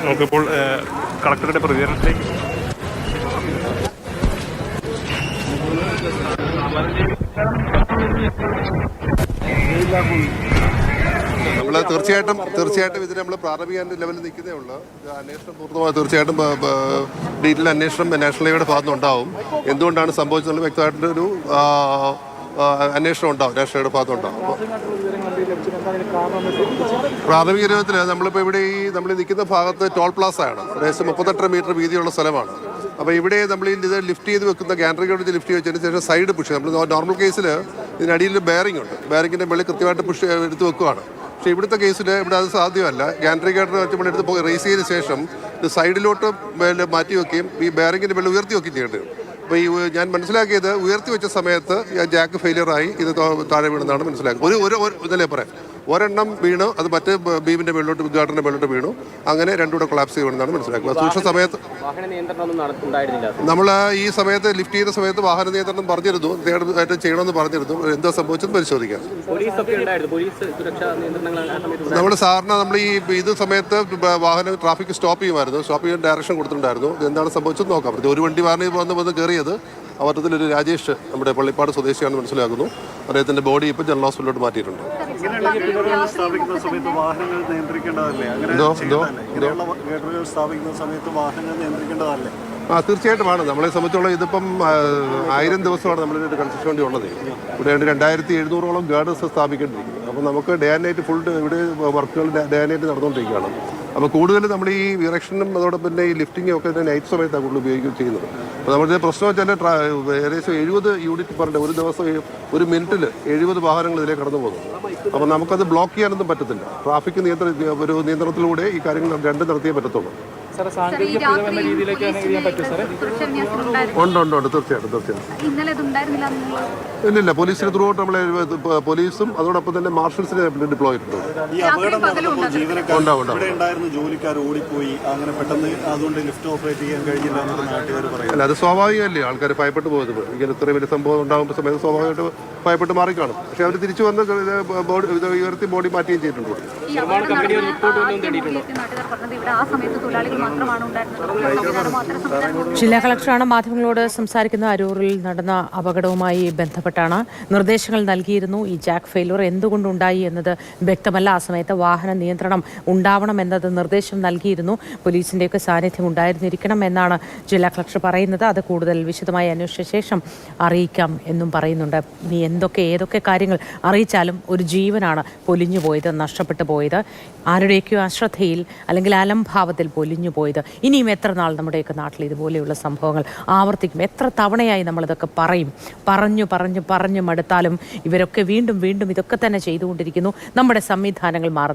നമുക്കിപ്പോൾ കളക്ടറുടെ പ്രതികരണത്തിലേക്ക് നമ്മൾ തീർച്ചയായിട്ടും ഇതിന് നമ്മൾ പ്രാഥമിക ലെവലിൽ നിൽക്കുന്നേ ഉള്ളൂ. അന്വേഷണം പൂർണ്ണമായി തീർച്ചയായിട്ടും ഡീറ്റെയിൽ അന്വേഷണം നാഷണൽ ഹൈവേയുടെ ഭാഗത്തുനിന്നുണ്ടാവും. എന്തുകൊണ്ടാണ് സംഭവിച്ചതെന്ന് വ്യക്തമായിട്ടൊരു അന്വേഷണം ഉണ്ടാവും, നാഷണൽ ഹൈവേയുടെ ഭാഗത്തുനിന്നുണ്ടാവും. പ്രാഥമിക രൂപത്തിൽ നമ്മളിപ്പോൾ ഇവിടെ നമ്മൾ നിൽക്കുന്ന ഭാഗത്ത് ടോൾ പ്ലാസ ആണ്. ഏകദേശം 38 മീറ്റർ വീതിയുള്ള സ്ഥലമാണ്. അപ്പോൾ ഇവിടെ നമ്മൾ ഇത് ലിഫ്റ്റ് ചെയ്ത് വെക്കുന്ന ഗാൻട്രിയോട് ലിഫ്റ്റ് വെച്ചതിന് ശേഷം സൈഡ് പുഷ്, നമ്മൾ നോർമൽ കേസിൽ ഇതിനടിയിൽ ബെയറിംഗ് ഉണ്ട്, ബെയറിങ്ങിൻ്റെ മുകളിൽ കൃത്യമായിട്ട് പുഷ് എടുത്ത് വെക്കുകയാണ്. പക്ഷേ ഇവിടുത്തെ കേസിൽ ഇവിടെ അത് സാധ്യമല്ല. ഗാൻട്രി ഗേറ്റർ വെച്ച് എടുത്ത് റേസ് ചെയ്തതിന് ശേഷം ഇത് സൈഡിലോട്ട് മാറ്റി വെക്കുകയും ഈ ബെയറിങ്ങിൻ്റെ മുകളിൽ ഉയർത്തി വെക്കുകയും ചെയ്യേണ്ടി വരും. അപ്പോൾ ഈ ഞാൻ മനസ്സിലാക്കിയത് ഉയർത്തി വെച്ച സമയത്ത് ജാക്ക് ഫെയിലിയറായി ഇത് താഴെ വീണെന്നാണ് മനസ്സിലാക്കിയത്. ഇതല്ലേ പറയാം, ഒരെണ്ണം വീണു, അത് മറ്റേ ബീമിൻ്റെ മുകളിലോട്ട് ഗാർഡറിൻ്റെ മുകളിലോട്ട് വീണു, അങ്ങനെ രണ്ടുകൂടെ കൊളാപ്സ് ചെയ്യുമെന്നാണ് മനസ്സിലാക്കുന്നത്. സൂക്ഷ്മ സമയത്ത് നമ്മൾ ഈ സമയത്ത് ലിഫ്റ്റ് ചെയ്യുന്ന സമയത്ത് വാഹന നിയന്ത്രണം പറഞ്ഞിരുന്നു, ആയിട്ട് ചെയ്യണമെന്ന് പറഞ്ഞിരുന്നു. എന്താ സംഭവിച്ചെന്ന് പരിശോധിക്കാം. നമ്മൾ സാറിന് നമ്മൾ ഇത് സമയത്ത് വാഹനം ട്രാഫിക് സ്റ്റോപ്പ് ചെയ്യുമായിരുന്നു, സ്റ്റോപ്പ് ചെയ്യാൻ ഡയറക്ഷൻ കൊടുത്തിട്ടുണ്ടായിരുന്നു. എന്താണ് സംഭവിച്ചത് നോക്കാം. ഒരു വണ്ടി വാഹനം വന്ന് കയറിയത് അവരുടെ രാജേഷ്, നമ്മുടെ പള്ളിപ്പാട് സ്വദേശിയാണെന്ന് മനസ്സിലാക്കുന്നു. അദ്ദേഹത്തിൻ്റെ ബോഡി ഇപ്പോൾ ജനറൽ ഹോസ്പിറ്റലിലോട്ട് മാറ്റിയിട്ടുണ്ട്. തീർച്ചയായിട്ടുമാണ്. നമ്മളെ സംബന്ധിച്ചുള്ള ഇതിപ്പം 1000 ദിവസമാണ് നമ്മളിതിൻ്റെ കൺസ്ട്രക്ഷൻ വേണ്ടി ഉള്ളത്. ഇവിടെ 2700ഓളം ഗാർഡേഴ്സ് സ്ഥാപിക്കേണ്ടിയിരിക്കുന്നു. അപ്പോൾ നമുക്ക് ഡേ ആൻഡ് നൈറ്റ് ഫുൾ ഇവിടെ വർക്കുകൾ ഡേ ആൻഡ് നൈറ്റ് നടന്നുകൊണ്ടിരിക്കുകയാണ്. അപ്പോൾ കൂടുതൽ നമ്മൾ ഈ ഇറക്ഷനും അതോടൊപ്പം തന്നെ ഈ ലിഫ്റ്റിങ്ങും ഒക്കെ നൈറ്റ് സമയത്താണ് കൂടുതൽ ഉപയോഗിക്കുകയും ചെയ്യുന്നത്. അപ്പോൾ നമ്മുടെ പ്രശ്നം വെച്ചാൽ ഏകദേശം 70 യൂണിറ്റ് പെർ ഡേ, ഒരു ദിവസം 1 മിനിറ്റിൽ 70 വാഹനങ്ങൾ ഇതിലേക്ക് കടന്നു പോകുന്നു. അപ്പോൾ നമുക്കത് ബ്ലോക്ക് ചെയ്യാനൊന്നും പറ്റത്തില്ല. ട്രാഫിക് നിയന്ത്രണത്തിലൂടെ ഈ കാര്യങ്ങൾ രണ്ടും നടത്തിയേ പറ്റത്തുള്ളൂ. ഉണ്ട് തീർച്ചയായിട്ടും. ഇല്ലില്ല, പോലീസിന് ത്രൂ ഔട്ട് നമ്മളെ പോലീസും അതോടൊപ്പം തന്നെ മാർഷൽസിനെ ഡിപ്ലോയ് ചെയ്തിട്ടുണ്ട്. അല്ല, അത് സ്വാഭാവികമല്ലേ, ആൾക്കാർ ഭയപ്പെട്ടു പോയത്. ഇങ്ങനെ ഇത്രയും വലിയ സംഭവം ഉണ്ടാകുമ്പോൾ സമയത്ത് സ്വാഭാവികമായിട്ട് ഭയപ്പെട്ട് മാറിക്കാണും. പക്ഷെ അവർ തിരിച്ചു വന്ന് ഉയർത്തി ബോഡി മാറ്റുകയും ചെയ്തിട്ടുണ്ട്. ജില്ലാ കളക്ടറാണ് മാധ്യമങ്ങളോട് സംസാരിക്കുന്ന. അരൂരിൽ നടന്ന അപകടവുമായി ബന്ധപ്പെട്ടാണ് നിർദ്ദേശങ്ങൾ നൽകിയിരുന്നു. ഈ ജാക്ക് ഫെയിലർ എന്തുകൊണ്ടുണ്ടായി എന്നത് വ്യക്തമല്ല. ആ സമയത്ത് വാഹന നിയന്ത്രണം ഉണ്ടാവണം എന്നത് നിർദ്ദേശം നൽകിയിരുന്നു. പോലീസിൻ്റെയൊക്കെ സാന്നിധ്യം ഉണ്ടായിരുന്നിരിക്കണം എന്നാണ് ജില്ലാ കളക്ടർ പറയുന്നത്. അത് കൂടുതൽ വിശദമായി അന്വേഷിച്ച ശേഷം അറിയിക്കാം എന്നും പറയുന്നുണ്ട്. ഇനി ഏതൊക്കെ കാര്യങ്ങൾ അറിയിച്ചാലും ഒരു ജീവനാണ് പൊലിഞ്ഞു പോയത്, നഷ്ടപ്പെട്ടു പോയത്, ആരുടെയൊക്കെയോ അശ്രദ്ധയിൽ അല്ലെങ്കിൽ അലംഭാവത്തിൽ പൊലിഞ്ഞു പോയത്. ഇനിയും എത്ര നാൾ നമ്മുടെയൊക്കെ നാട്ടിൽ ഇതുപോലെയുള്ള സംഭവങ്ങൾ ആവർത്തിക്കും? എത്ര തവണയായി നമ്മളിതൊക്കെ പറഞ്ഞു മടുത്താലും ഇവരൊക്കെ വീണ്ടും ഇതൊക്കെ തന്നെ ചെയ്തുകൊണ്ടിരിക്കുന്നു. നമ്മുടെ സംവിധാനങ്ങൾ മാറുന്നു.